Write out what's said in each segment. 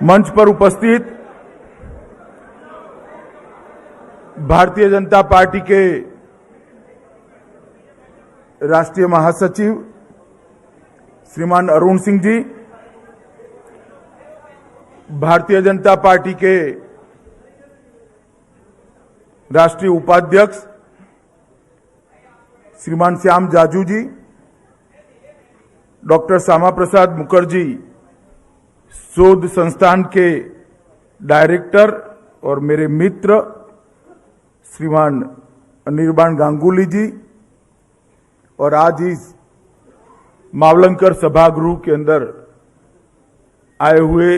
मंच पर उपस्थित भारतीय जनता पार्टी के राष्ट्रीय महासचिव श्रीमान अरुण सिंह जी, भारतीय जनता पार्टी के राष्ट्रीय उपाध्यक्ष श्रीमान श्याम जाजू जी, डॉक्टर श्यामा प्रसाद मुखर्जी शोध संस्थान के डायरेक्टर और मेरे मित्र श्रीमान अनिर्बाण गांगुली जी, और आज इस मावलंकर सभागृह के अंदर आए हुए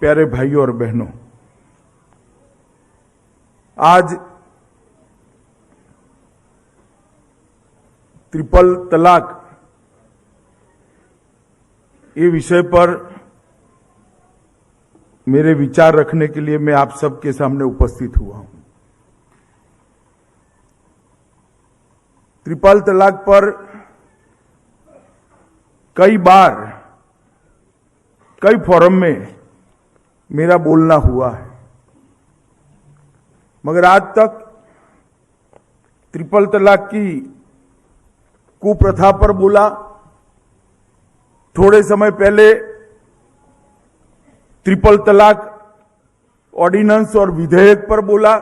प्यारे भाइयों और बहनों, आज ट्रिपल तलाक ये विषय पर मेरे विचार रखने के लिए मैं आप सबके सामने उपस्थित हुआ हूं। ट्रिपल तलाक पर कई बार कई फोरम में मेरा बोलना हुआ है, मगर आज तक ट्रिपल तलाक की कुप्रथा पर बोला, थोड़े समय पहले ट्रिपल तलाक ऑर्डिनेंस और विधेयक पर बोला,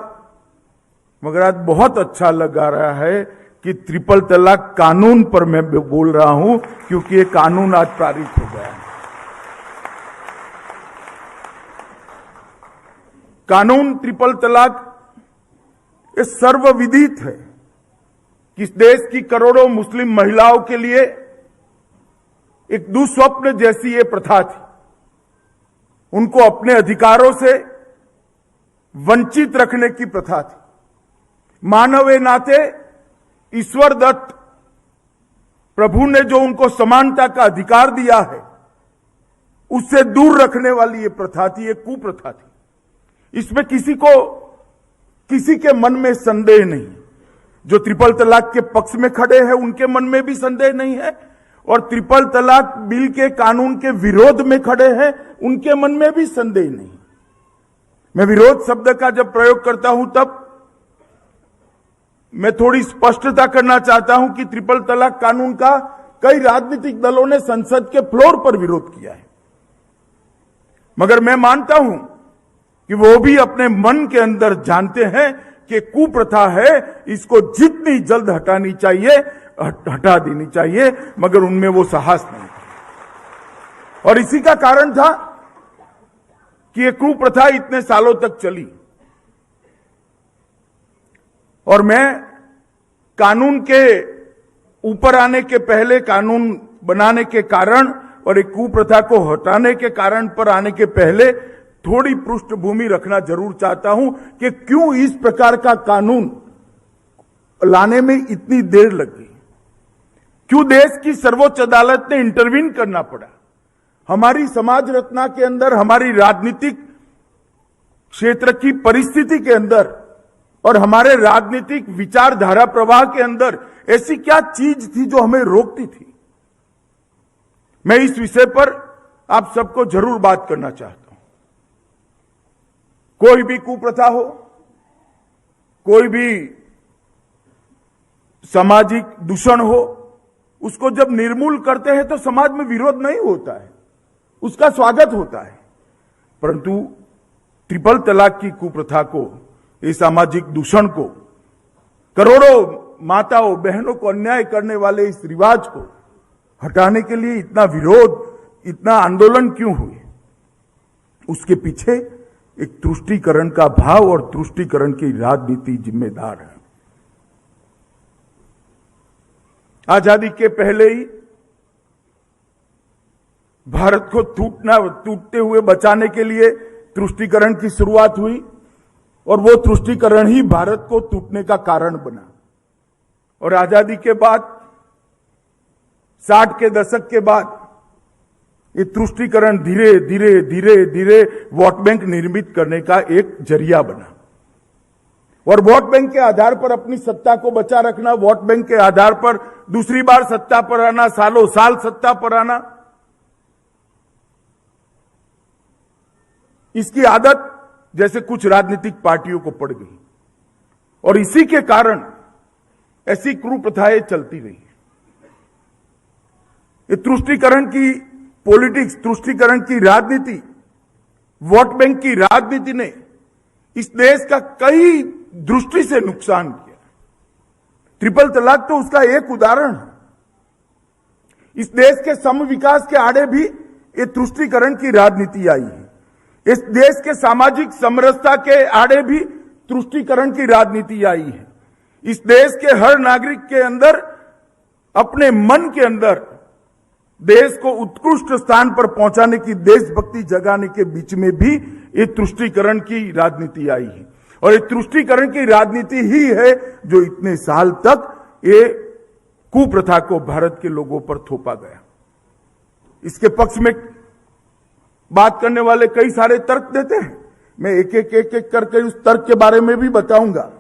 मगर आज बहुत अच्छा लगा रहा है कि ट्रिपल तलाक कानून पर मैं बोल रहा हूं, क्योंकि ये कानून आज पारित हो गया है। कानून ट्रिपल तलाक ये सर्वविदित है कि इस देश की करोड़ों मुस्लिम महिलाओं के लिए एक दुस्वप्न जैसी ये प्रथा थी। उनको अपने अधिकारों से वंचित रखने की प्रथा थी। मानव के नाते ईश्वर दत्त प्रभु ने जो उनको समानता का अधिकार दिया है, उससे दूर रखने वाली ये प्रथा थी, ये कुप्रथा थी। इसमें किसी के मन में संदेह नहीं। जो ट्रिपल तलाक के पक्ष में खड़े हैं उनके मन में भी संदेह नहीं है, और ट्रिपल तलाक बिल के कानून के विरोध में खड़े हैं उनके मन में भी संदेह नहीं। मैं विरोध शब्द का जब प्रयोग करता हूं तब मैं थोड़ी स्पष्टता करना चाहता हूं कि ट्रिपल तलाक कानून का कई राजनीतिक दलों ने संसद के फ्लोर पर विरोध किया है, मगर मैं मानता हूं कि वो भी अपने मन के अंदर जानते हैं कि कुप्रथा है, इसको जितनी जल्द हटानी चाहिए हटा देनी चाहिए, मगर उनमें वो साहस नहीं। और इसी का कारण था कि ये कुप्रथा इतने सालों तक चली। और मैं कानून के ऊपर आने के पहले, कानून बनाने के कारण और एक कुप्रथा को हटाने के कारण पर आने के पहले थोड़ी पृष्ठभूमि रखना जरूर चाहता हूं कि क्यों इस प्रकार का कानून लाने में इतनी देर लगी, क्यों देश की सर्वोच्च अदालत ने इंटरवीन करना पड़ा। हमारी समाज रचना के अंदर, हमारी राजनीतिक क्षेत्र की परिस्थिति के अंदर और हमारे राजनीतिक विचारधारा प्रवाह के अंदर ऐसी क्या चीज थी जो हमें रोकती थी। मैं इस विषय पर आप सबको जरूर बात करना चाहता हूं। कोई भी कुप्रथा हो, कोई भी सामाजिक दूषण हो, उसको जब निर्मूल करते हैं तो समाज में विरोध नहीं होता है, उसका स्वागत होता है। परंतु ट्रिपल तलाक की कुप्रथा को, इस सामाजिक दूषण को, करोड़ों माताओं बहनों को अन्याय करने वाले इस रिवाज को हटाने के लिए इतना विरोध, इतना आंदोलन क्यों हुए? उसके पीछे एक तुष्टीकरण का भाव और तुष्टीकरण की राजनीति जिम्मेदार है। आजादी के पहले ही भारत को टूटते हुए बचाने के लिए तुष्टीकरण की शुरुआत हुई, और वो तुष्टीकरण ही भारत को टूटने का कारण बना। और आजादी के बाद 60 के दशक के बाद ये तुष्टीकरण धीरे धीरे धीरे धीरे वोट बैंक निर्मित करने का एक जरिया बना। और वोट बैंक के आधार पर अपनी सत्ता को बचा रखना, वोट बैंक के आधार पर दूसरी बार सत्ता पर आना, सालों साल सत्ता पर आना, इसकी आदत जैसे कुछ राजनीतिक पार्टियों को पड़ गई और इसी के कारण ऐसी कुप्रथाएं चलती रही। ये तुष्टीकरण की पॉलिटिक्स, तुष्टीकरण की राजनीति, वोट बैंक की राजनीति ने इस देश का कई दृष्टि से नुकसान किया। ट्रिपल तलाक तो उसका एक उदाहरण है। इस देश के सम विकास के आड़े भी ये तुष्टीकरण की राजनीति आई है। इस देश के सामाजिक समरसता के आड़े भी तुष्टीकरण की राजनीति आई है। इस देश के हर नागरिक के अंदर, अपने मन के अंदर देश को उत्कृष्ट स्थान पर पहुंचाने की, देशभक्ति जगाने के बीच में भी ये तुष्टीकरण की राजनीति आई है। और ये तुष्टीकरण की राजनीति ही है जो इतने साल तक ये कुप्रथा को भारत के लोगों पर थोपा गया। इसके पक्ष में बात करने वाले कई सारे तर्क देते हैं। मैं एक एक करके उस तर्क के बारे में भी बताऊंगा,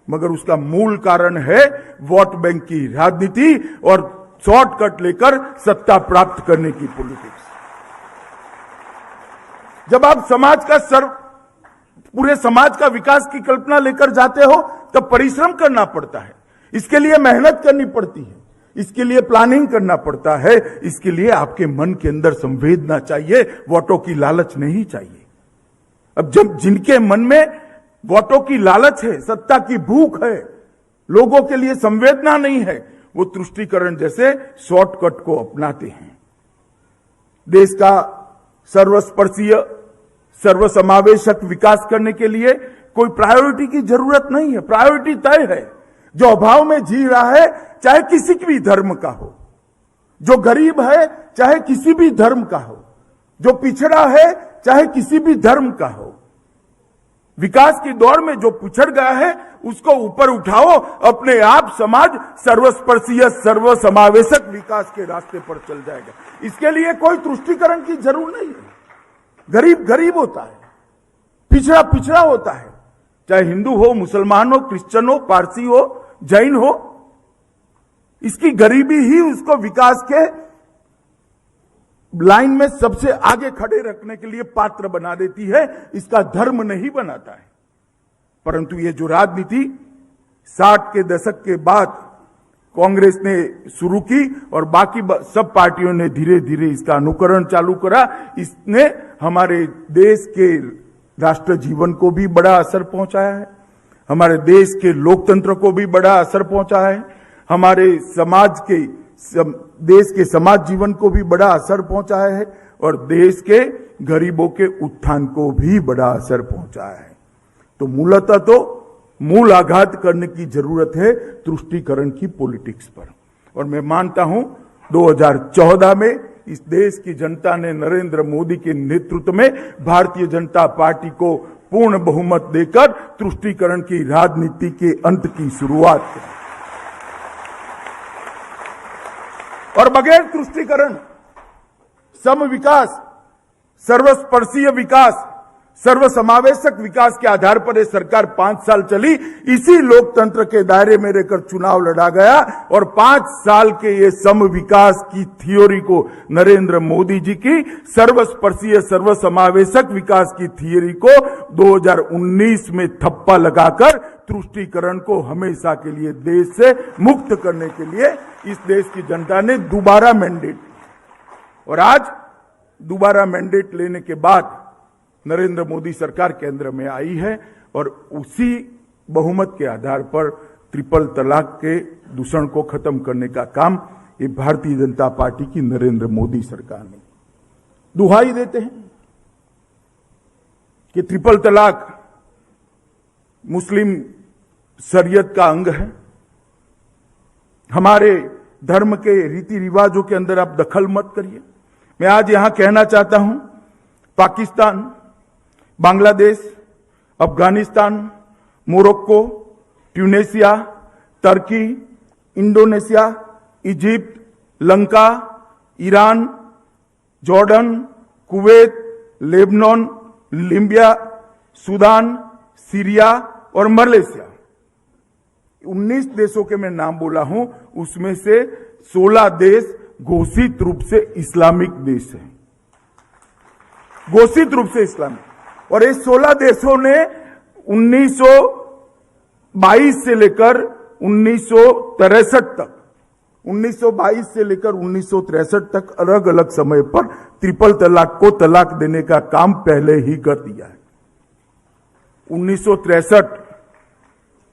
मगर उसका मूल कारण है वोट बैंक की राजनीति और शॉर्टकट लेकर सत्ता प्राप्त करने की पॉलिटिक्स। जब आप पूरे समाज का विकास की कल्पना लेकर जाते हो तब परिश्रम करना पड़ता है, इसके लिए मेहनत करनी पड़ती है, इसके लिए प्लानिंग करना पड़ता है, इसके लिए आपके मन के अंदर संवेदना चाहिए, वोटों की लालच नहीं चाहिए। अब जब जिनके मन में वोटों की लालच है, सत्ता की भूख है, लोगों के लिए संवेदना नहीं है, वो तुष्टीकरण जैसे शॉर्टकट को अपनाते हैं। देश का सर्वस्पर्शीय, सर्वसमावेशक विकास करने के लिए कोई प्रायोरिटी की जरूरत नहीं है। प्रायोरिटी तय है। जो अभाव में जी रहा है, चाहे किसी भी धर्म का हो, जो गरीब है चाहे किसी भी धर्म का हो, जो पिछड़ा है चाहे किसी भी धर्म का हो, विकास की दौड़ में जो पिछड़ गया है उसको ऊपर उठाओ, अपने आप समाज सर्वस्पर्शीय, सर्वसमावेशक विकास के रास्ते पर चल जाएगा। इसके लिए कोई तुष्टीकरण की जरूरत नहीं है। गरीब गरीब होता है, पिछड़ा पिछड़ा होता है, चाहे हिंदू हो, मुसलमान हो, क्रिश्चियन हो, पारसी हो, जैन हो। इसकी गरीबी ही उसको विकास के लाइन में सबसे आगे खड़े रखने के लिए पात्र बना देती है, इसका धर्म नहीं बनाता है। परंतु ये जो राजनीति 60 के दशक के बाद कांग्रेस ने शुरू की और बाकी सब पार्टियों ने धीरे धीरे इसका अनुकरण चालू करा, इसने हमारे देश के राष्ट्र जीवन को भी बड़ा असर पहुंचाया है, हमारे देश के लोकतंत्र को भी बड़ा असर पहुंचाया है, हमारे समाज के देश के समाज जीवन को भी बड़ा असर पहुंचाया है और देश के गरीबों के उत्थान को भी बड़ा असर पहुंचाया है। तो मूलतः तो मूल आघात करने की जरूरत है तुष्टीकरण की पॉलिटिक्स पर। और मैं मानता हूं 2014 में इस देश की जनता ने नरेंद्र मोदी के नेतृत्व में भारतीय जनता पार्टी को पूर्ण बहुमत देकर तुष्टीकरण की राजनीति के अंत की शुरुआत की। और बगैर तुष्टीकरण, सम विकास, सर्वस्पर्शीय विकास, सर्वसमावेशक विकास के आधार पर यह सरकार 5 साल चली। इसी लोकतंत्र के दायरे में रहकर चुनाव लड़ा गया और 5 साल के ये सम विकास की थ्योरी को, नरेंद्र मोदी जी की सर्वस्पर्शीय, सर्वसमावेशक विकास की थ्योरी को 2019 में थप्पा लगाकर तुष्टीकरण को हमेशा के लिए देश से मुक्त करने के लिए इस देश की जनता ने दोबारा मैंडेट, और आज दोबारा मैंडेट लेने के बाद नरेंद्र मोदी सरकार केंद्र में आई है और उसी बहुमत के आधार पर ट्रिपल तलाक के दूषण को खत्म करने का काम ये भारतीय जनता पार्टी की नरेंद्र मोदी सरकार ने। दुहाई देते हैं कि ट्रिपल तलाक मुस्लिम शरीयत का अंग है, हमारे धर्म के रीति रिवाजों के अंदर आप दखल मत करिए। मैं आज यहां कहना चाहता हूं, पाकिस्तान, बांग्लादेश, अफगानिस्तान, मोरक्को, ट्यूनेशिया, तुर्की, Indonesia, Egypt, Lanka, Iran, Jordan, Kuwait, Lebanon, Libya, Sudan, Syria और मलेशिया, 19 देशों के मैं नाम बोला हूं, उसमें से 16 देश घोषित रूप से इस्लामिक देश हैं, घोषित रूप से इस्लामिक। और इस 16 देशों ने 1922 से लेकर 1922 से लेकर 1963 तक अलग अलग समय पर ट्रिपल तलाक को तलाक देने का काम पहले ही कर दिया है। 1963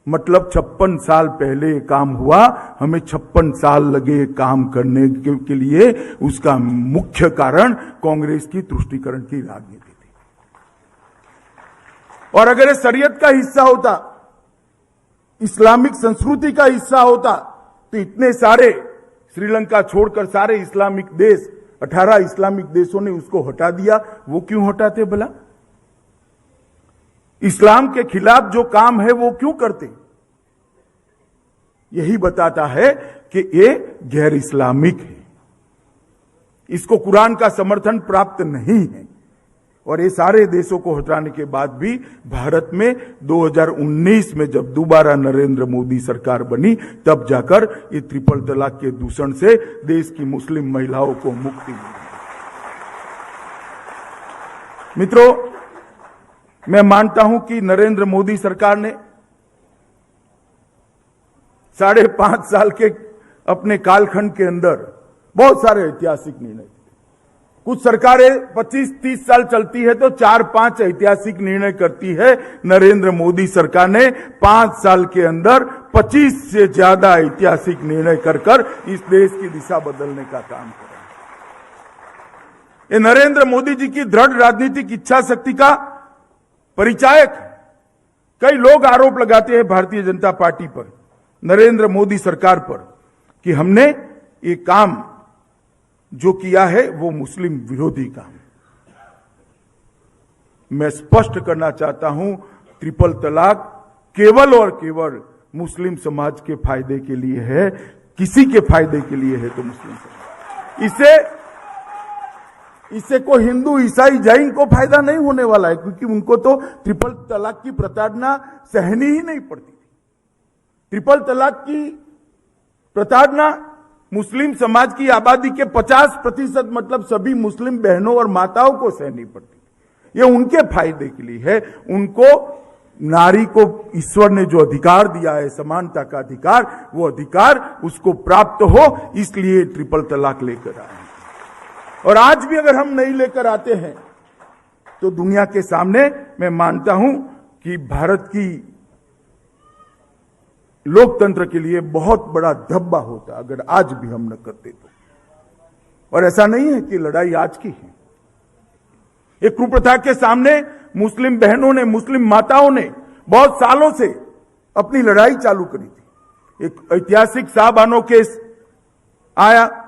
मतलब 56 साल पहले ये काम हुआ। हमें 56 साल लगे काम करने के लिए। उसका मुख्य कारण कांग्रेस की तुष्टीकरण की राजनीति थी। और अगर ये शरीयत का हिस्सा होता, इस्लामिक संस्कृति का हिस्सा होता, तो इतने सारे श्रीलंका छोड़कर सारे इस्लामिक देश 18 इस्लामिक देशों ने उसको हटा दिया। वो क्यों हटाते भला? इस्लाम के खिलाफ जो काम है वो क्यों करते? यही बताता है कि ये गैर इस्लामिक है, इसको कुरान का समर्थन प्राप्त नहीं है। और ये सारे देशों को हटाने के बाद भी भारत में 2019 में जब दोबारा नरेंद्र मोदी सरकार बनी, तब जाकर ये ट्रिपल तलाक के दूषण से देश की मुस्लिम महिलाओं को मुक्ति मिली। मित्रों, मैं मानता हूं कि नरेंद्र मोदी सरकार ने 5.5 साल के अपने कालखंड के अंदर बहुत सारे ऐतिहासिक निर्णय। कुछ सरकारें 25-30 साल चलती है तो 4-5 ऐतिहासिक निर्णय करती है। नरेंद्र मोदी सरकार ने 5 साल के अंदर 25 से ज्यादा ऐतिहासिक निर्णय कर इस देश की दिशा बदलने का काम किया। ये नरेंद्र मोदी जी की दृढ़ राजनीतिक इच्छा शक्ति का परिचायक। कई लोग आरोप लगाते हैं भारतीय जनता पार्टी पर, नरेंद्र मोदी सरकार पर, कि हमने ये काम जो किया है वो मुस्लिम विरोधी काम। मैं स्पष्ट करना चाहता हूं, ट्रिपल तलाक केवल और केवल मुस्लिम समाज के फायदे के लिए है। किसी के फायदे के लिए है तो मुस्लिम समाज। इससे कोई हिंदू, ईसाई, जैन को फायदा नहीं होने वाला है, क्योंकि उनको तो ट्रिपल तलाक की प्रताड़ना सहनी ही नहीं पड़ती थी। ट्रिपल तलाक की प्रताड़ना मुस्लिम समाज की आबादी के 50% मतलब सभी मुस्लिम बहनों और माताओं को सहनी पड़ती थी। ये उनके फायदे के लिए है। उनको, नारी को ईश्वर ने जो अधिकार दिया है, समानता का अधिकार, वो अधिकार उसको प्राप्त हो, इसलिए ट्रिपल तलाक लेकर आए। और आज भी अगर हम नहीं लेकर आते हैं तो दुनिया के सामने मैं मानता हूं कि भारत की लोकतंत्र के लिए बहुत बड़ा धब्बा होता अगर आज भी हम न करते तो। और ऐसा नहीं है कि लड़ाई आज की है। एक कुप्रथा के सामने मुस्लिम बहनों ने, मुस्लिम माताओं ने बहुत सालों से अपनी लड़ाई चालू करी थी। एक ऐतिहासिक शाहबानो केस आया,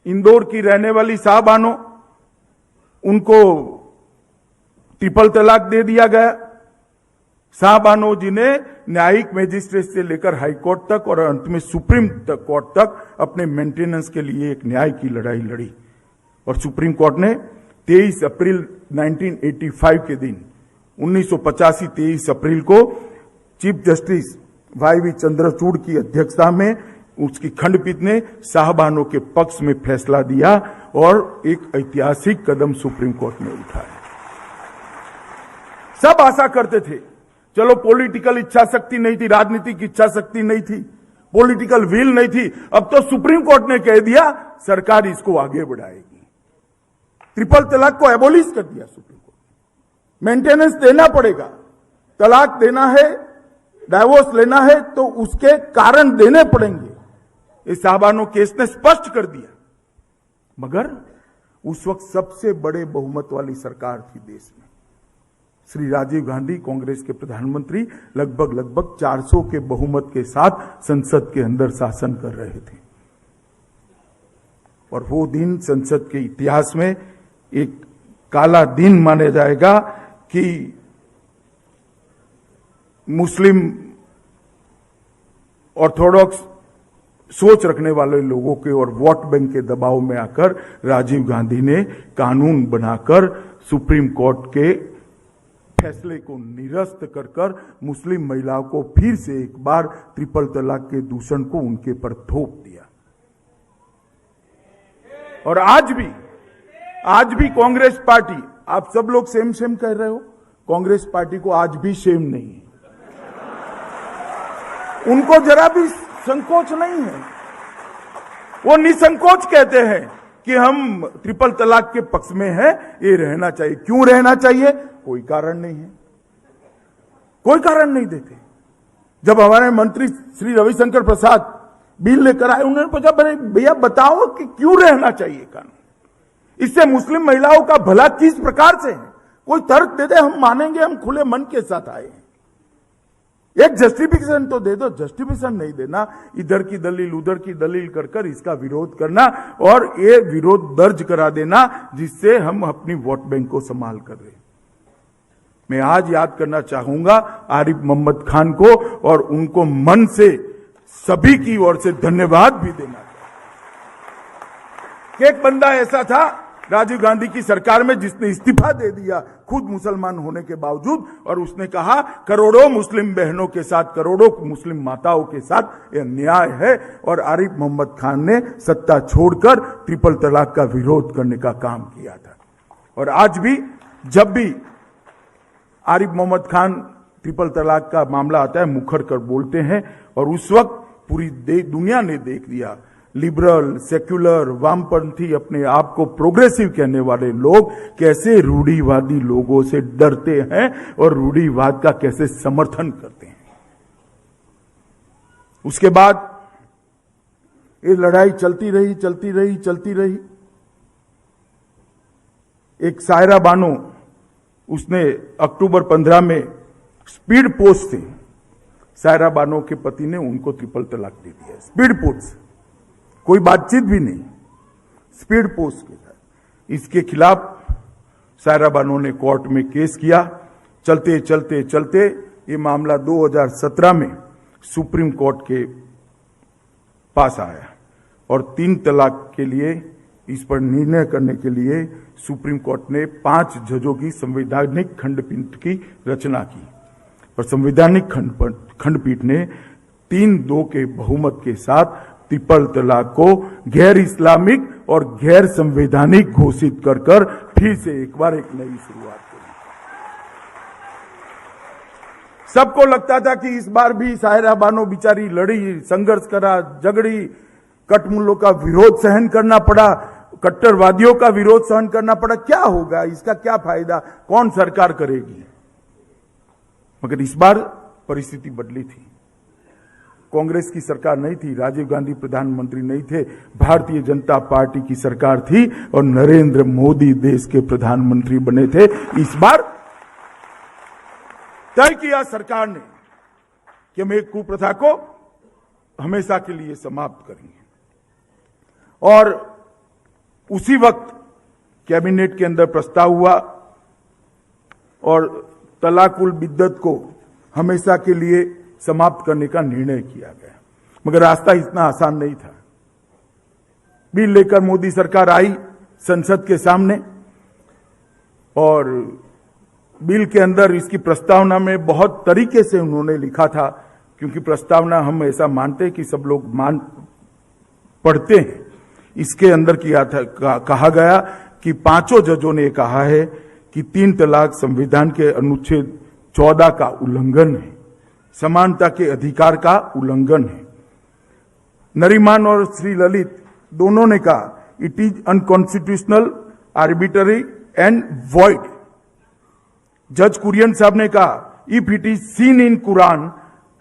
इंदौर की रहने वाली शाहबानो, उनको ट्रिपल तलाक दे दिया गया। शाहबानो जी ने न्यायिक मजिस्ट्रेट से लेकर हाई कोर्ट तक और अंत में सुप्रीम कोर्ट तक अपने मेंटेनेंस के लिए एक न्याय की लड़ाई लड़ी। और सुप्रीम कोर्ट ने 23 अप्रैल 1985 के दिन 1985 23 अप्रैल को चीफ जस्टिस वाई चंद्रचूड़ की अध्यक्षता में उसकी खंडपीठ ने शाहबानो के पक्ष में फैसला दिया और एक ऐतिहासिक कदम सुप्रीम कोर्ट ने उठाया। सब आशा करते थे, चलो पॉलिटिकल इच्छा शक्ति नहीं थी, राजनीतिक इच्छा शक्ति नहीं थी, पॉलिटिकल विल नहीं थी, अब तो सुप्रीम कोर्ट ने कह दिया सरकार इसको आगे बढ़ाएगी। ट्रिपल तलाक को एबोलिश कर दिया सुप्रीम कोर्ट। मेंटेनेंस देना पड़ेगा, तलाक देना है, डाइवोर्स लेना है तो उसके कारण देने पड़ेंगे, इस शाहबानो केस ने स्पष्ट कर दिया। मगर उस वक्त सबसे बड़े बहुमत वाली सरकार थी देश में। श्री राजीव गांधी कांग्रेस के प्रधानमंत्री लगभग 400 के बहुमत के साथ संसद के अंदर शासन कर रहे थे। और वो दिन संसद के इतिहास में एक काला दिन माना जाएगा कि मुस्लिम ऑर्थोडॉक्स सोच रखने वाले लोगों के और वोट बैंक के दबाव में आकर राजीव गांधी ने कानून बनाकर सुप्रीम कोर्ट के फैसले को निरस्त कर मुस्लिम महिलाओं को फिर से एक बार ट्रिपल तलाक के दूषण को उनके पर थोप दिया। और आज भी कांग्रेस पार्टी, आप सब लोग सेम कह रहे हो, कांग्रेस पार्टी को आज भी शेम नहीं है, उनको जरा भी संकोच नहीं है। वो निसंकोच कहते हैं कि हम ट्रिपल तलाक के पक्ष में हैं, ये रहना चाहिए। क्यों रहना चाहिए? कोई कारण नहीं है, कोई कारण नहीं देते। जब हमारे मंत्री श्री रविशंकर प्रसाद बिल लेकर आए, उन्होंने पूछा भैया बताओ कि क्यों रहना चाहिए कानून, इससे मुस्लिम महिलाओं का भला किस प्रकार से है, कोई तर्क दे दे, हम मानेंगे, हम खुले मन के साथ आए हैं। एक जस्टिफिकेशन तो दे दो। जस्टिफिकेशन नहीं देना, इधर की दलील उधर की दलील कर इसका विरोध करना और ये विरोध दर्ज करा देना, जिससे हम अपनी वोट बैंक को संभाल कर रहे हैं। मैं आज याद करना चाहूंगा आरिफ मोहम्मद खान को, और उनको मन से सभी की ओर से धन्यवाद भी देना। एक बंदा ऐसा था राजीव गांधी की सरकार में जिसने इस्तीफा दे दिया खुद मुसलमान होने के बावजूद, और उसने कहा करोड़ों मुस्लिम बहनों के साथ, करोड़ों मुस्लिम माताओं के साथ यह न्याय है। और आरिफ मोहम्मद खान ने सत्ता छोड़कर ट्रिपल तलाक का विरोध करने का काम किया था। और आज भी जब भी आरिफ मोहम्मद खान ट्रिपल तलाक का मामला आता है, मुखर कर बोलते हैं। और उस वक्त पूरी दुनिया ने देख लिया, लिबरल, सेक्युलर, वामपंथी, अपने आप को प्रोग्रेसिव कहने वाले लोग कैसे रूढ़िवादी लोगों से डरते हैं और रूढ़िवाद का कैसे समर्थन करते हैं। उसके बाद ये लड़ाई चलती रही। एक सायरा बानो, उसने अक्टूबर 15 में स्पीड पोस्ट से सायरा बानो के पति ने उनको ट्रिपल तलाक दे दिया। स्पीड पोस्ट, कोई बातचीत भी नहीं, स्पीड पोस्ट के साथ। इसके खिलाफ सायरा बानो ने कोर्ट में केस किया। चलते ये मामला 2017 में सुप्रीम कोर्ट के पास आया और 3 तलाक के लिए इस पर निर्णय करने के लिए सुप्रीम कोर्ट ने 5 जजों की संवैधानिक खंडपीठ की रचना की। और संवैधानिक खंडपीठ ने 3-2 के बहुमत के साथ ट्रिपल तलाक को गैर इस्लामिक और गैर संवैधानिक घोषित कर फिर से एक बार एक नई शुरुआत करी। सबको लगता था कि इस बार भी सायरा बानो बेचारी लड़ी, संघर्ष करा, झगड़ी, कटमुल्लों का विरोध सहन करना पड़ा, कट्टरवादियों का विरोध सहन करना पड़ा। क्या होगा, इसका क्या फायदा, कौन सरकार करेगी? मगर इस बार परिस्थिति बदली थी। कांग्रेस की सरकार नहीं थी, राजीव गांधी प्रधानमंत्री नहीं थे, भारतीय जनता पार्टी की सरकार थी और नरेंद्र मोदी देश के प्रधानमंत्री बने थे। इस बार तय किया सरकार ने कि हम एक कुप्रथा को हमेशा के लिए समाप्त करेंगे। और उसी वक्त कैबिनेट के अंदर प्रस्ताव हुआ और तलाकुल बिद्दत को हमेशा के लिए समाप्त करने का निर्णय किया गया। मगर रास्ता इतना आसान नहीं था। बिल लेकर मोदी सरकार आई संसद के सामने और बिल के अंदर इसकी प्रस्तावना में बहुत तरीके से उन्होंने लिखा था, क्योंकि प्रस्तावना हम ऐसा मानते हैं कि सब लोग पढ़ते हैं। इसके अंदर किया था, कहा गया कि 5 जजों ने कहा है कि 3 तलाक संविधान के अनुच्छेद 14 का उल्लंघन है, समानता के अधिकार का उल्लंघन है। नरीमान और श्री ललित दोनों ने कहा it is unconstitutional, arbitrary and void. जज कुरियन साहब ने कहा if it is seen in Quran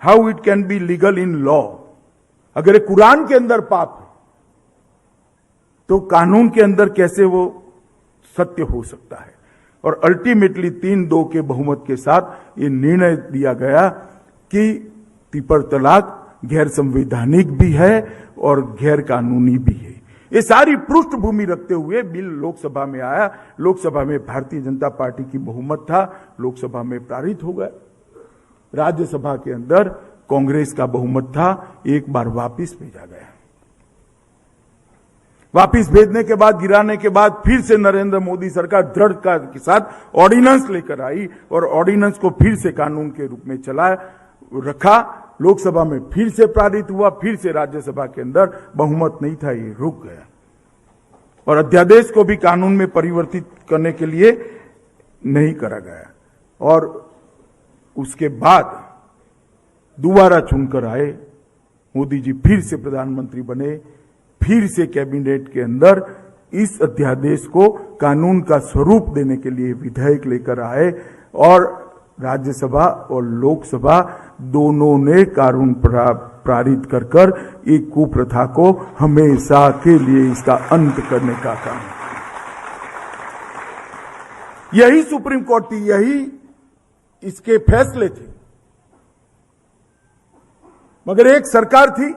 how it can be legal in law. अगर कुरान के अंदर पाप है तो कानून के अंदर कैसे वो सत्य हो सकता है। और अल्टीमेटली 3-2 के बहुमत के साथ ये निर्णय दिया गया कि ट्रिपल तलाक गैर संवैधानिक भी है और गैर कानूनी भी है। ये सारी पृष्ठभूमि रखते हुए बिल लोकसभा में आया। लोकसभा में भारतीय जनता पार्टी की बहुमत था, लोकसभा में पारित हो गया। राज्यसभा के अंदर कांग्रेस का बहुमत था, एक बार वापस भेजा गया। वापस भेजने के बाद, गिराने के बाद फिर से नरेंद्र मोदी सरकार दृढ़ता के साथ ऑर्डिनेंस लेकर आई और ऑर्डिनेंस को फिर से कानून के रूप में रखा। लोकसभा में फिर से पारित हुआ, फिर से राज्यसभा के अंदर बहुमत नहीं था, ये रुक गया। और अध्यादेश को भी कानून में परिवर्तित करने के लिए नहीं करा गया। और उसके बाद दोबारा चुनकर आए, मोदी जी फिर से प्रधानमंत्री बने, फिर से कैबिनेट के अंदर इस अध्यादेश को कानून का स्वरूप देने के लिए विधेयक लेकर आए और राज्यसभा और लोकसभा दोनों ने कानून पारित कर एक कुप्रथा को हमेशा के लिए इसका अंत करने का काम। यही सुप्रीम कोर्ट थी, यही इसके फैसले थे। मगर एक सरकार थी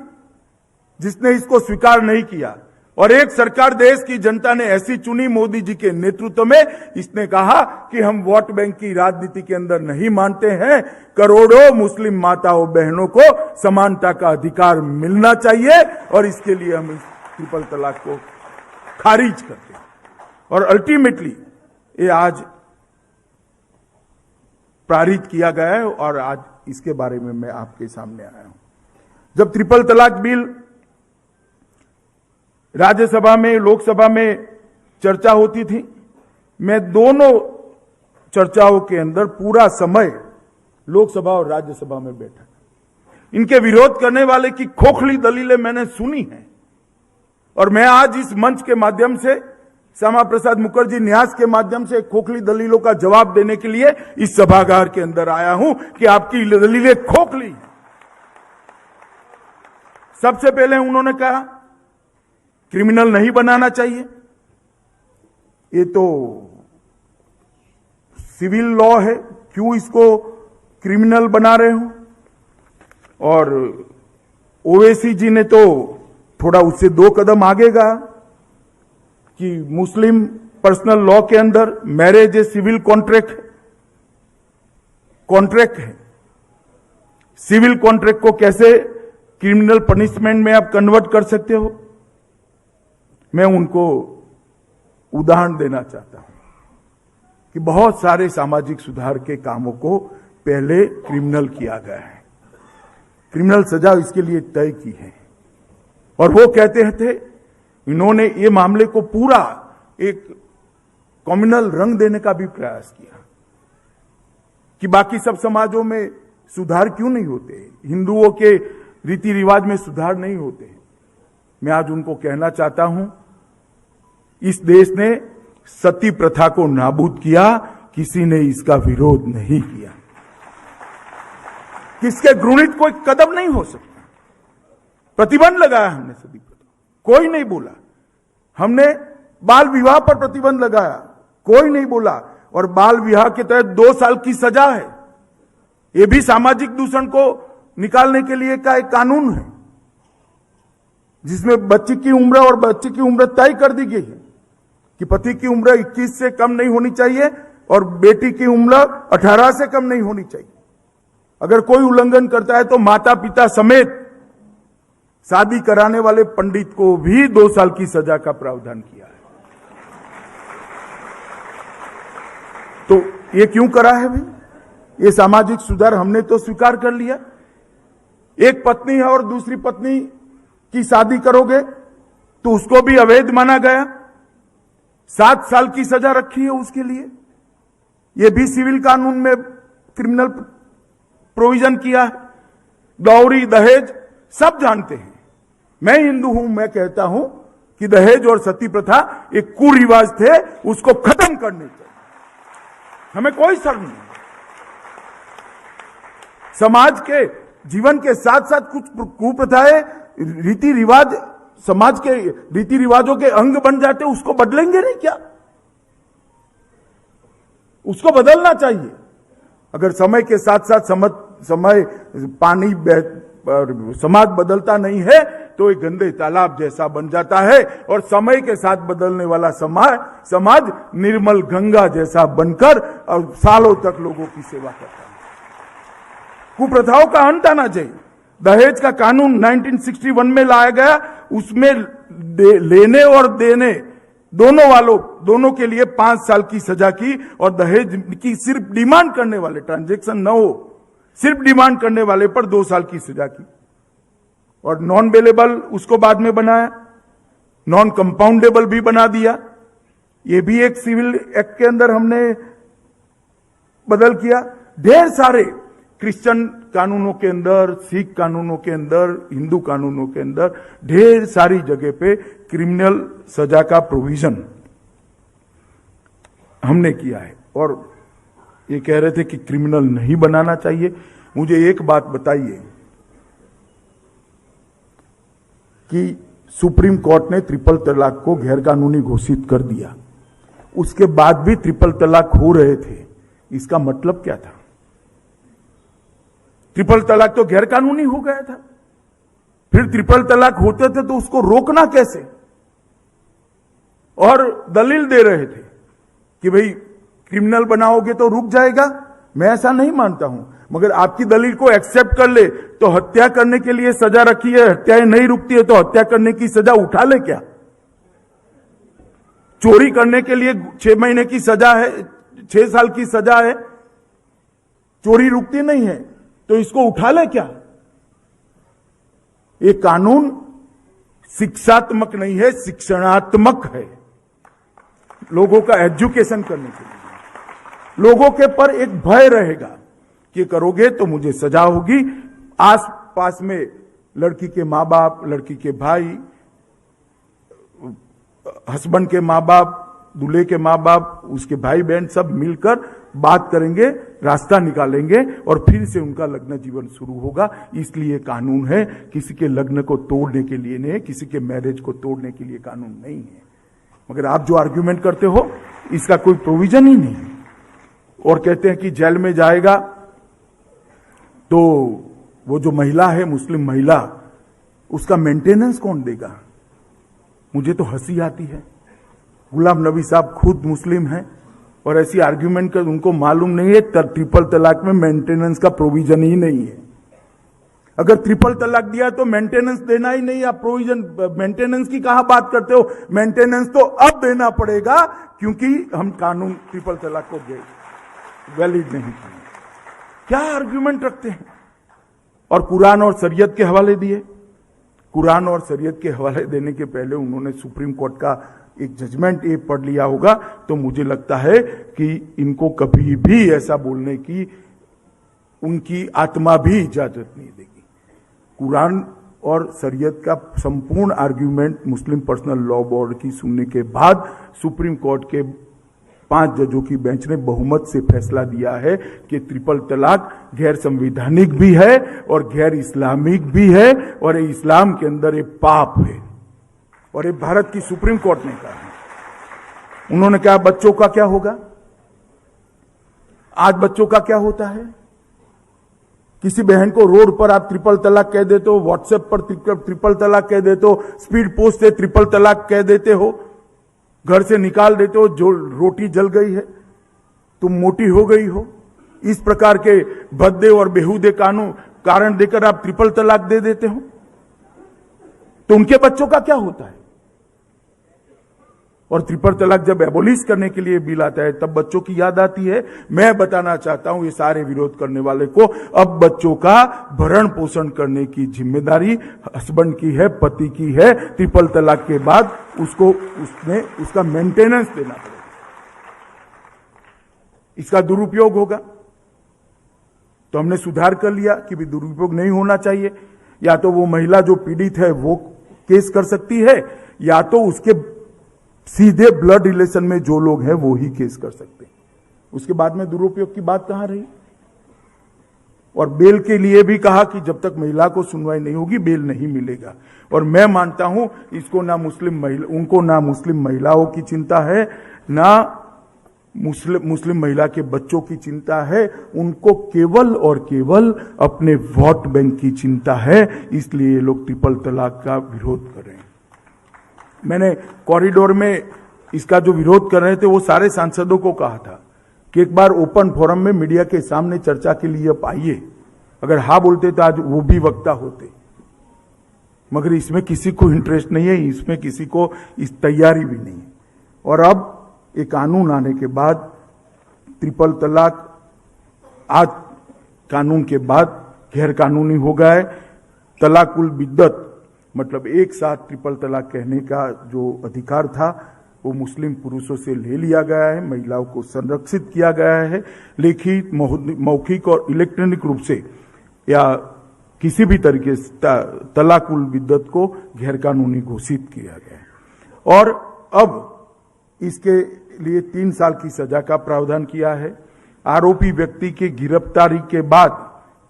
जिसने इसको स्वीकार नहीं किया और एक सरकार देश की जनता ने ऐसी चुनी मोदी जी के नेतृत्व में, इसने कहा कि हम वोट बैंक की राजनीति के अंदर नहीं मानते हैं, करोड़ों मुस्लिम माताओं बहनों को समानता का अधिकार मिलना चाहिए और इसके लिए हम इस ट्रिपल तलाक को खारिज करते हैं। और अल्टीमेटली ये आज पारित किया गया है और आज इसके बारे में मैं आपके सामने आया हूं। जब ट्रिपल तलाक बिल राज्यसभा में, लोकसभा में चर्चा होती थी, मैं दोनों चर्चाओं के अंदर पूरा समय लोकसभा और राज्यसभा में बैठा। इनके विरोध करने वाले की खोखली दलीलें मैंने सुनी हैं और मैं आज इस मंच के माध्यम से, श्यामा प्रसाद मुखर्जी न्यास के माध्यम से खोखली दलीलों का जवाब देने के लिए इस सभागार के अंदर आया हूं कि आपकी दलीलें खोखली। सबसे पहले उन्होंने कहा क्रिमिनल नहीं बनाना चाहिए, ये तो सिविल लॉ है, क्यों इसको क्रिमिनल बना रहे हो। और ओवैसी जी ने तो थोड़ा उससे 2 कदम आगे गया कि मुस्लिम पर्सनल लॉ के अंदर मैरिज ए सिविल कॉन्ट्रैक्ट है, सिविल कॉन्ट्रैक्ट को कैसे क्रिमिनल पनिशमेंट में आप कन्वर्ट कर सकते हो। मैं उनको उदाहरण देना चाहता हूं कि बहुत सारे सामाजिक सुधार के कामों को पहले क्रिमिनल किया गया है, क्रिमिनल सजा इसके लिए तय की है और वो कहते थे, इन्होंने ये मामले को पूरा एक कम्युनल रंग देने का भी प्रयास किया कि बाकी सब समाजों में सुधार क्यों नहीं होते, हिंदुओं के रीति रिवाज में सुधार नहीं होते। मैं आज उनको कहना चाहता हूं, इस देश ने सती प्रथा को नाबूद किया, किसी ने इसका विरोध नहीं किया, किसके घृणित कोई कदम नहीं हो सकता। प्रतिबंध लगाया हमने सती प्रथा, कोई नहीं बोला। हमने बाल विवाह पर प्रतिबंध लगाया, कोई नहीं बोला। और बाल विवाह के तहत 2 साल की सजा है, यह भी सामाजिक दूषण को निकालने के लिए का एक कानून है जिसमें बच्ची की उम्र और बच्ची की उम्र तय कर दी गई है कि पति की उम्र 21 से कम नहीं होनी चाहिए और बेटी की उम्र 18 से कम नहीं होनी चाहिए। अगर कोई उल्लंघन करता है तो माता पिता समेत शादी कराने वाले पंडित को भी 2 साल की सजा का प्रावधान किया है। तो ये क्यों करा है भाई? ये सामाजिक सुधार हमने तो स्वीकार कर लिया। एक पत्नी है और दूसरी पत्नी की शादी करोगे तो उसको भी अवैध माना गया, 7 साल की सजा रखी है उसके लिए। यह भी सिविल कानून में क्रिमिनल प्रोविजन किया है। गौरी दहेज सब जानते हैं। मैं हिंदू हूं, मैं कहता हूं कि दहेज और सती प्रथा एक कुरिवाज थे, उसको खत्म करने चाहिए, हमें कोई शर्म नहीं। समाज के जीवन के साथ साथ कुछ कुप्रथाएं, रीति रिवाज समाज के रीति रिवाजों के अंग बन जाते, उसको बदलेंगे नहीं क्या? उसको बदलना चाहिए। अगर समय के साथ साथ समय पानी समाज बदलता नहीं है तो एक गंदे तालाब जैसा बन जाता है और समय के साथ बदलने वाला समाज निर्मल गंगा जैसा बनकर और सालों तक लोगों की सेवा करता है। कुप्रथाओं का अंत आना चाहिए। दहेज का कानून 1961 में लाया गया, उसमें लेने और देने दोनों के लिए 5 साल की सजा की और दहेज की सिर्फ डिमांड करने वाले, ट्रांजैक्शन न हो, सिर्फ डिमांड करने वाले पर 2 साल की सजा की। और नॉन बेलेबल उसको बाद में बनाया, नॉन कंपाउंडेबल भी बना दिया। ये भी एक सिविल एक्ट के अंदर हमने बदल किया। ढेर सारे क्रिश्चियन कानूनों के अंदर, सिख कानूनों के अंदर, हिंदू कानूनों के अंदर ढेर सारी जगह पे क्रिमिनल सजा का प्रोविजन हमने किया है। और ये कह रहे थे कि क्रिमिनल नहीं बनाना चाहिए। मुझे एक बात बताइए कि सुप्रीम कोर्ट ने ट्रिपल तलाक को गैर कानूनी घोषित कर दिया, उसके बाद भी ट्रिपल तलाक हो रहे थे, इसका मतलब क्या था? ट्रिपल तलाक तो गैर कानूनी हो गया था, फिर ट्रिपल तलाक होते थे तो उसको रोकना कैसे? और दलील दे रहे थे कि भाई क्रिमिनल बनाओगे तो रुक जाएगा। मैं ऐसा नहीं मानता हूं, मगर आपकी दलील को एक्सेप्ट कर ले तो हत्या करने के लिए सजा रखी है, हत्याएं नहीं रुकती है तो हत्या करने की सजा उठा ले क्या? चोरी करने के लिए 6 महीने की सजा है, 6 साल की सजा है, चोरी रुकती नहीं है तो इसको उठा ले क्या? ये कानून शिक्षात्मक नहीं है, शिक्षणात्मक है, लोगों का एजुकेशन करने के लिए। लोगों के पर एक भय रहेगा कि करोगे तो मुझे सजा होगी। आस पास में लड़की के माँ बाप, लड़की के भाई, हस्बैंड के माँ बाप, दूल्हे के माँ बाप, उसके भाई बहन सब मिलकर बात करेंगे, रास्ता निकालेंगे और फिर से उनका लग्न जीवन शुरू होगा। इसलिए कानून है, किसी के लग्न को तोड़ने के लिए नहीं है, किसी के मैरिज को तोड़ने के लिए कानून नहीं है। मगर आप जो आर्ग्यूमेंट करते हो इसका कोई प्रोविजन ही नहीं है। और कहते हैं कि जेल में जाएगा तो वो जो महिला है, मुस्लिम महिला, उसका मेंटेनेंस कौन देगा? मुझे तो हंसी आती है। गुलाम नबी साहब खुद मुस्लिम हैं और ऐसी आर्ग्यूमेंट कर, उनको मालूम नहीं है ट्रिपल तलाक में मेंटेनेंस का प्रोविजन ही नहीं है। अगर ट्रिपल तलाक दिया तो मेंटेनेंस देना ही नहीं, आप प्रोविजन मेंटेनेंस की कहां बात करते हो? मेंटेनेंस तो अब देना पड़ेगा क्योंकि हम कानून ट्रिपल तलाक को वैलिड नहीं किए। क्या आर्ग्यूमेंट रखते हैं? और कुरान और शरीयत के हवाले दिए। कुरान और शरीयत के हवाले देने के पहले उन्होंने सुप्रीम कोर्ट का एक जजमेंट ये पढ़ लिया होगा, तो मुझे लगता है कि इनको कभी भी ऐसा बोलने की उनकी आत्मा भी इजाजत नहीं देगी। कुरान और शरीयत का संपूर्ण आर्ग्यूमेंट मुस्लिम पर्सनल लॉ बोर्ड की सुनने के बाद सुप्रीम कोर्ट के 5 जजों की बेंच ने बहुमत से फैसला दिया है कि ट्रिपल तलाक गैर संवैधानिक भी है और गैर इस्लामिक भी है और ये इस्लाम के अंदर ये पाप है। और ये भारत की सुप्रीम कोर्ट ने कहा है। उन्होंने कहा बच्चों का क्या होगा? आज बच्चों का क्या होता है? किसी बहन को रोड पर आप ट्रिपल तलाक कह देते हो, व्हाट्सएप पर ट्रिपल तलाक कह देते हो, स्पीड पोस्ट से ट्रिपल तलाक कह देते हो, घर से निकाल देते हो, जो रोटी जल गई है, तुम मोटी हो गई हो, इस प्रकार के भद्दे और बेहुदे कारण देकर आप ट्रिपल तलाक दे देते हो, तो उनके बच्चों का क्या होता है? और ट्रिपल तलाक जब एबोलिश करने के लिए बिल आता है तब बच्चों की याद आती है। मैं बताना चाहता हूं ये सारे विरोध करने वाले को, अब बच्चों का भरण पोषण करने की जिम्मेदारी हस्बैंड की है, पति की है। ट्रिपल तलाक के बाद उसका मेंटेनेंस देना पड़ेगा। इसका दुरुपयोग होगा तो हमने सुधार कर लिया कि भी दुरुपयोग नहीं होना चाहिए। या तो वो महिला जो पीड़ित है वो केस कर सकती है, या तो उसके सीधे ब्लड रिलेशन में जो लोग हैं वो ही केस कर सकते हैं। उसके बाद में दुरुपयोग की बात कहां रही? और बेल के लिए भी कहा कि जब तक महिला को सुनवाई नहीं होगी बेल नहीं मिलेगा। और मैं मानता हूं इसको उनको ना मुस्लिम महिलाओं की चिंता है, ना मुस्लिम महिला के बच्चों की चिंता है। उनको केवल और केवल अपने वोट बैंक की चिंता है। इसलिए ये लोग ट्रिपल तलाक का विरोध कर रहे हैं। मैंने कॉरिडोर में इसका जो विरोध कर रहे थे वो सारे सांसदों को कहा था कि एक बार ओपन फोरम में मीडिया के सामने चर्चा के लिए आप आइए। अगर हाँ बोलते तो आज वो भी वक्ता होते, मगर इसमें किसी को इंटरेस्ट नहीं है, इसमें किसी को इस तैयारी भी नहीं है। और अब ये कानून आने के बाद ट्रिपल तलाक आज कानून के बाद गैर कानूनी हो गया है। तलाकुल बिद्दत मतलब एक साथ ट्रिपल तलाक कहने का जो अधिकार था वो मुस्लिम पुरुषों से ले लिया गया है। महिलाओं को संरक्षित किया गया है। लिखित, मौखिक और इलेक्ट्रॉनिक रूप से या किसी भी तरीके से तलाक उल बिद्दत को गैरकानूनी घोषित किया गया है। और अब इसके लिए 3 साल की सजा का प्रावधान किया है। आरोपी व्यक्ति की गिरफ्तारी के बाद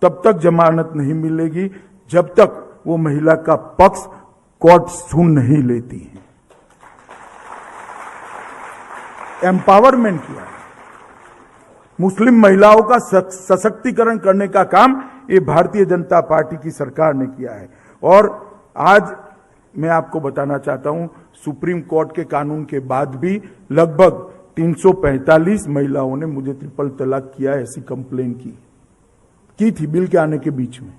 तब तक जमानत नहीं मिलेगी जब तक वो महिला का पक्ष कोर्ट सुन नहीं लेती है। एम्पावरमेंट किया है। मुस्लिम महिलाओं का सशक्तिकरण करने का काम ये भारतीय जनता पार्टी की सरकार ने किया है। और आज मैं आपको बताना चाहता हूं, सुप्रीम कोर्ट के कानून के बाद भी लगभग 345 महिलाओं ने मुझे ट्रिपल तलाक किया ऐसी कंप्लेन की थी बिल के आने के बीच में।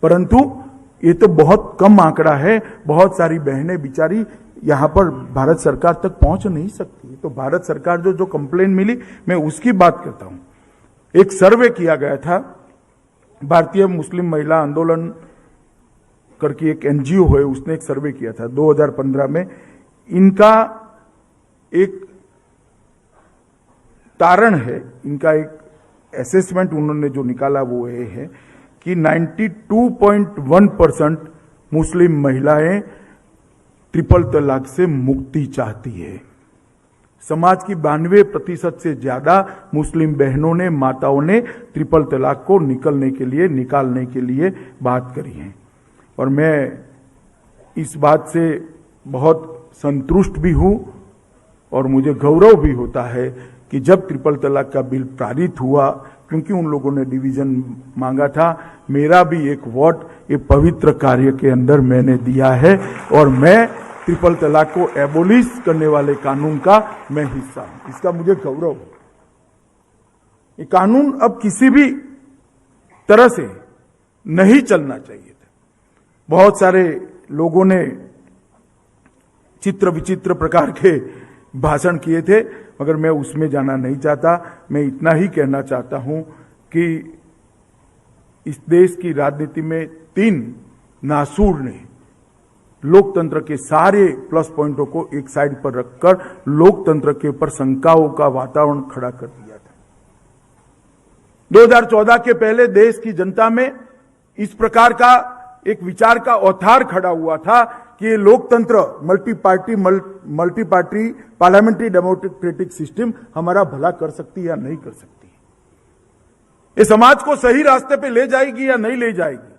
परंतु ये तो बहुत कम आंकड़ा है। बहुत सारी बहनें बिचारी यहां पर भारत सरकार तक पहुंच नहीं सकती। तो भारत सरकार जो कंप्लेन मिली, मैं उसकी बात करता हूं। एक सर्वे किया गया था, भारतीय मुस्लिम महिला आंदोलन करके एक एनजीओ है, उसने एक सर्वे किया था 2015 में। इनका एक तारण है, इनका एक असेसमेंट उन्होंने जो निकाला वो ये है कि 92.1% मुस्लिम महिलाएं ट्रिपल तलाक से मुक्ति चाहती है। समाज की 92% से ज्यादा मुस्लिम बहनों ने, माताओं ने ट्रिपल तलाक को निकालने के लिए बात करी है। और मैं इस बात से बहुत संतुष्ट भी हूं और मुझे गौरव भी होता है कि जब ट्रिपल तलाक का बिल पारित हुआ, क्योंकि उन लोगों ने डिवीजन मांगा था, मेरा भी एक वोट ये पवित्र कार्य के अंदर मैंने दिया है और मैं ट्रिपल तलाक को एबोलिश करने वाले कानून का मैं हिस्सा हूं। इसका मुझे गौरव है। ये कानून अब किसी भी तरह से नहीं चलना चाहिए था। बहुत सारे लोगों ने चित्र विचित्र प्रकार के भाषण किए थे, मगर मैं उसमें जाना नहीं चाहता। मैं इतना ही कहना चाहता हूं कि इस देश की राजनीति में 3 नासूर ने लोकतंत्र के सारे प्लस पॉइंटों को एक साइड पर रखकर लोकतंत्र के ऊपर शंकाओं का वातावरण खड़ा कर दिया था। 2014 के पहले देश की जनता में इस प्रकार का एक विचार का औधार खड़ा हुआ था कि ये लोकतंत्र, multi party parliamentary democratic system हमारा भला कर सकती है या नहीं कर सकती, ये समाज को सही रास्ते पे ले जाएगी या नहीं ले जाएगी,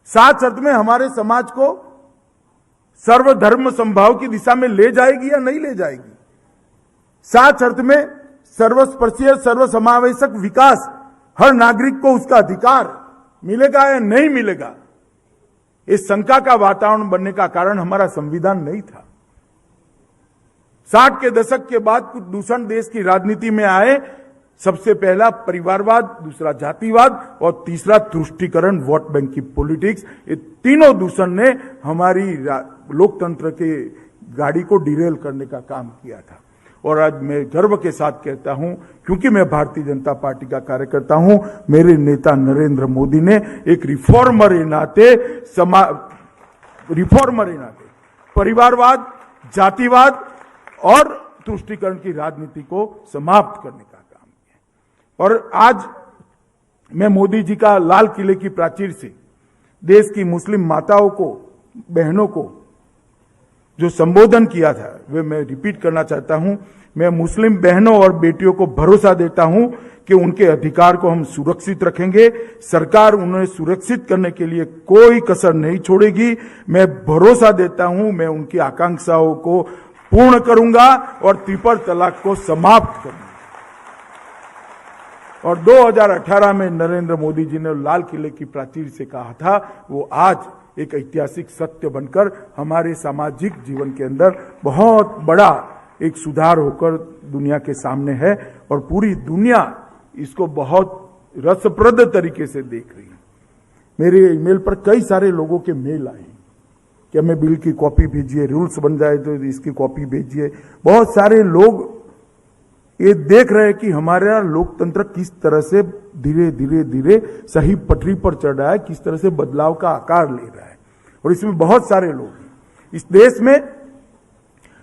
साथ अर्थ में हमारे समाज को सर्वधर्म समभाव की दिशा में ले जाएगी या नहीं ले जाएगी, साथ अर्थ में सर्वस्पर्शीय सर्वसमावेशक विकास, हर नागरिक को उसका अधिकार मिलेगा या नहीं मिलेगा। इस शंका का वातावरण बनने का कारण हमारा संविधान नहीं था। 60 के दशक के बाद कुछ दूषण देश की राजनीति में आए। सबसे पहला परिवारवाद, दूसरा जातिवाद और तीसरा तुष्टीकरण, वोट बैंक की पॉलिटिक्स। ये तीनों दूषण ने हमारी लोकतंत्र के गाड़ी को डिरेल करने का काम किया था। और आज मैं गर्व के साथ कहता हूं, क्योंकि मैं भारतीय जनता पार्टी का कार्यकर्ता हूं, मेरे नेता नरेंद्र मोदी ने एक रिफॉर्मर के नाते परिवारवाद, जातिवाद और तुष्टीकरण की राजनीति को समाप्त करने का काम किया। और आज मैं मोदी जी का लाल किले की प्राचीर से देश की मुस्लिम माताओं को, बहनों को जो संबोधन किया था वे मैं रिपीट करना चाहता हूं। मैं मुस्लिम बहनों और बेटियों को भरोसा देता हूं कि उनके अधिकार को हम सुरक्षित रखेंगे। सरकार उन्हें सुरक्षित करने के लिए कोई कसर नहीं छोड़ेगी। मैं भरोसा देता हूं, मैं उनकी आकांक्षाओं को पूर्ण करूंगा और ट्रिपल तलाक को समाप्त करूंगा। और 2018 में नरेंद्र मोदी जी ने लाल किले की प्राचीर से कहा था, वो आज एक ऐतिहासिक सत्य बनकर हमारे सामाजिक जीवन के अंदर बहुत बड़ा एक सुधार होकर दुनिया के सामने है और पूरी दुनिया इसको बहुत रसप्रद तरीके से देख रही है। मेरे ईमेल पर कई सारे लोगों के मेल आए कि हमें बिल की कॉपी भेजिए, रूल्स बन जाए तो इसकी कॉपी भेजिए। बहुत सारे लोग ये देख रहे हैं कि हमारा लोकतंत्र किस तरह से धीरे धीरे धीरे सही पटरी पर चढ़ रहा है, किस तरह से बदलाव का आकार ले रहा है। और इसमें बहुत सारे लोग हैं। इस देश में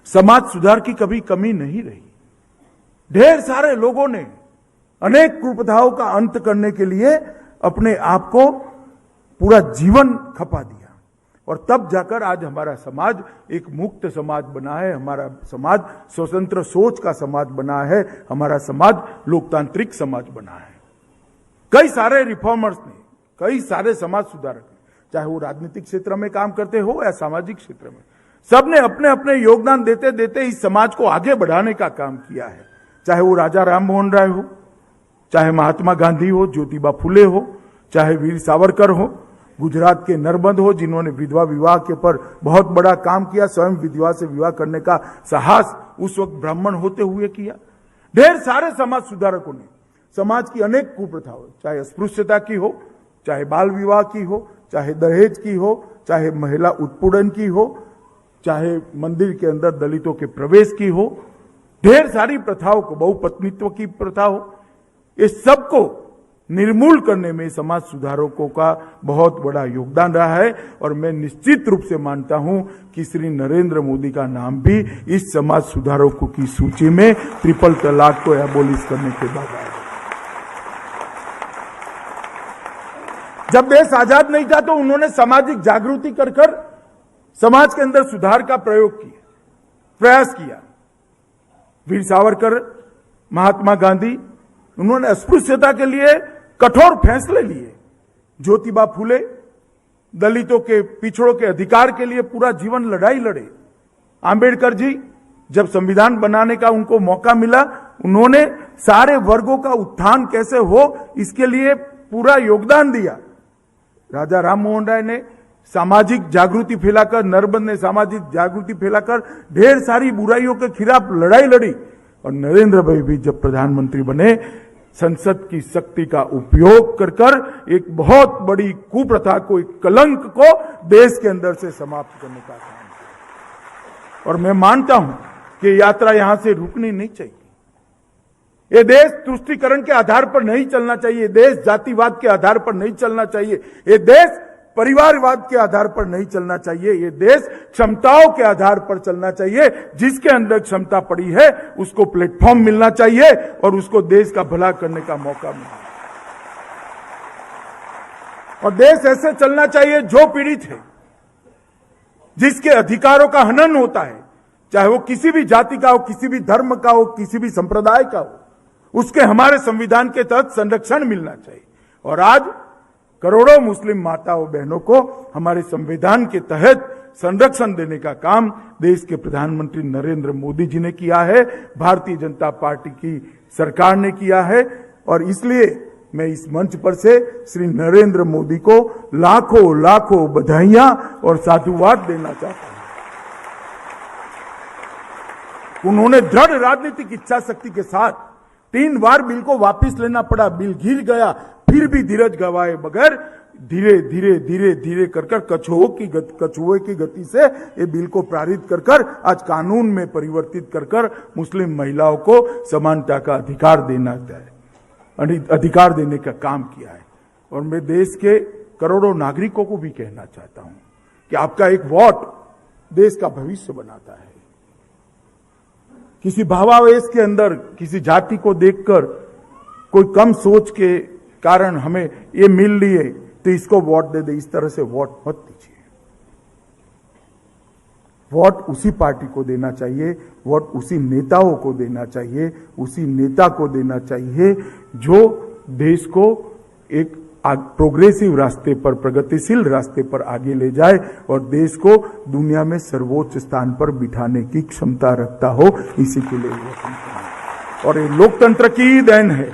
समाज सुधार की कभी कमी नहीं रही। ढेर सारे लोगों ने अनेक कुप्रथाओं का अंत करने के लिए अपने आप को पूरा जीवन खपा दिया और तब जाकर आज हमारा समाज एक मुक्त समाज बना है, हमारा समाज स्वतंत्र सोच का समाज बना है, हमारा समाज लोकतांत्रिक समाज बना है। कई सारे रिफॉर्मर्स ने, कई सारे समाज सुधारक, चाहे वो राजनीतिक क्षेत्र में काम करते हो या सामाजिक क्षेत्र में, सबने अपने अपने योगदान देते देते इस समाज को आगे बढ़ाने का काम किया है। चाहे वो राजा राम मोहन राय हो, चाहे महात्मा गांधी हो, ज्योतिबा फुले हो, चाहे वीर सावरकर हो, गुजरात के नरबंद हो जिन्होंने विधवा विवाह के ऊपर बहुत बड़ा काम किया, स्वयं विधवा से विवाह करने का साहस उस वक्त ब्राह्मण होते हुए किया। ढेर सारे समाज सुधारकों ने समाज की अनेक कुप्रथाओं, चाहे अस्पृश्यता की हो, चाहे बाल विवाह की हो, चाहे दहेज की हो, चाहे महिला उत्पीड़न की हो, चाहे मंदिर के अंदर दलितों के प्रवेश की हो, ढेर सारी प्रथाओं को, बहुपत्नीत्व की प्रथा हो, इस सबको निर्मूल करने में समाज सुधारकों का बहुत बड़ा योगदान रहा है। और मैं निश्चित रूप से मानता हूं कि श्री नरेंद्र मोदी का नाम भी इस समाज सुधारकों की सूची में ट्रिपल तलाक को एबोलिश करने के बाद आएगा। जब देश आजाद नहीं था तो उन्होंने सामाजिक जागृति कर समाज के अंदर सुधार का प्रयास किया। वीर सावरकर, महात्मा गांधी, उन्होंने अस्पृश्यता के लिए कठोर फैसले लिए। ज्योतिबा फुले दलितों के, पिछड़ों के अधिकार के लिए पूरा जीवन लड़ाई लड़े। आंबेडकर जी जब संविधान बनाने का उनको मौका मिला, उन्होंने सारे वर्गों का उत्थान कैसे हो इसके लिए पूरा योगदान दिया। राजा राम मोहन राय ने सामाजिक जागृति फैलाकर, नरबंद ने सामाजिक जागृति फैलाकर ढेर सारी बुराइयों के खिलाफ लड़ाई लड़ी। और नरेंद्र भाई भी जब प्रधानमंत्री बने, संसद की शक्ति का उपयोग कर एक बहुत बड़ी कुप्रथा को, एक कलंक को देश के अंदर से समाप्त करने का काम किया। और मैं मानता हूं कि यात्रा यहां से रुकनी नहीं चाहिए। ये देश तुष्टीकरण के आधार पर नहीं चलना चाहिए, देश जातिवाद के आधार पर नहीं चलना चाहिए, ये देश परिवारवाद के आधार पर नहीं चलना चाहिए, ये देश क्षमताओं के आधार पर चलना चाहिए। जिसके अंदर क्षमता पड़ी है उसको प्लेटफॉर्म मिलना चाहिए और उसको देश का भला करने का मौका मिलना। और देश ऐसे चलना चाहिए जो पीड़ित है, जिसके अधिकारों का हनन होता है, चाहे वो किसी भी जाति का हो, किसी भी धर्म का हो, किसी भी संप्रदाय का हो, उसके हमारे संविधान के तहत संरक्षण मिलना चाहिए। और आज करोड़ों मुस्लिम माताओं बहनों को हमारे संविधान के तहत संरक्षण देने का काम देश के प्रधानमंत्री नरेंद्र मोदी जी ने किया है, भारतीय जनता पार्टी की सरकार ने किया है। और इसलिए मैं इस मंच पर से श्री नरेंद्र मोदी को लाखों लाखों बधाइयां और साधुवाद देना चाहता हूं। उन्होंने दृढ़ राजनीतिक इच्छा शक्ति के साथ 3 बार बिल को वापस लेना पड़ा, बिल गिर गया, फिर भी धीरज गवाए बगैर धीरे धीरे कर कछुए की गति से ये बिल को पारित कर आज कानून में परिवर्तित कर मुस्लिम महिलाओं को समानता का अधिकार देने का काम किया है। और मैं देश के करोड़ों नागरिकों को भी कहना चाहता हूं कि आपका एक वोट देश का भविष्य बनाता है। किसी भावावेश के अंदर किसी जाति को देखकर कोई कम सोच के कारण हमें ये मिल लिए तो इसको वोट दे दे, इस तरह से वोट मत दीजिए। वोट उसी पार्टी को देना चाहिए, वोट उसी नेताओं को देना चाहिए, उसी नेता को देना चाहिए जो देश को एक प्रोग्रेसिव रास्ते पर, प्रगतिशील रास्ते पर आगे ले जाए और देश को दुनिया में सर्वोच्च स्थान पर बिठाने की क्षमता रखता हो, इसी के लिए वोट करना। और ये लोकतंत्र की देन है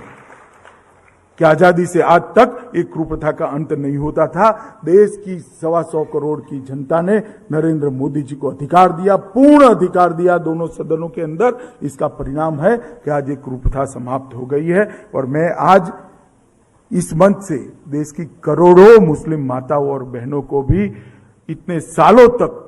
कि आजादी से आज तक एक कुप्रथा का अंत नहीं होता था। देश की 125 करोड़ की जनता ने नरेंद्र मोदी जी को अधिकार दिया, पूर्ण अधिकार दिया दोनों सदनों के अंदर। इसका परिणाम है कि आज एक कुप्रथा समाप्त हो गई है। और मैं आज इस मंच से देश की करोड़ों मुस्लिम माताओं और बहनों को भी इतने सालों तक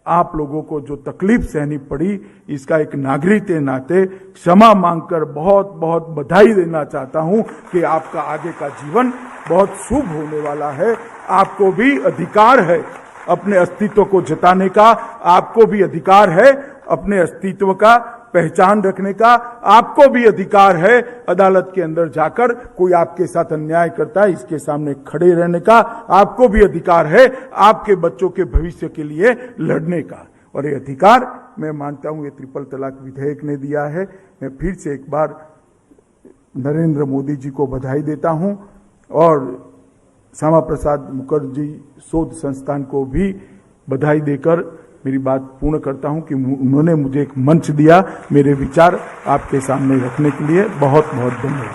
आप लोगों को जो तकलीफ सहनी पड़ी, इसका एक नागरिक के नाते क्षमा मांगकर बहुत बहुत बधाई देना चाहता हूं कि आपका आगे का जीवन बहुत शुभ होने वाला है। आपको भी अधिकार है अपने अस्तित्व को जताने का, आपको भी अधिकार है अपने अस्तित्व का पहचान रखने का। आपको भी अधिकार है अदालत के अंदर जाकर कोई आपके साथ अन्याय करता है इसके सामने खड़े रहने का। आपको भी अधिकार है आपके बच्चों के भविष्य के लिए लड़ने का। और ये अधिकार मैं मानता हूं ये ट्रिपल तलाक विधेयक ने दिया है। मैं फिर से एक बार नरेंद्र मोदी जी को बधाई देता हूं और श्यामा प्रसाद मुखर्जी शोध संस्थान को भी बधाई देकर मेरी बात पूर्ण करता हूं कि उन्होंने मुझे एक मंच दिया मेरे विचार आपके सामने रखने के लिए। बहुत बहुत धन्यवाद।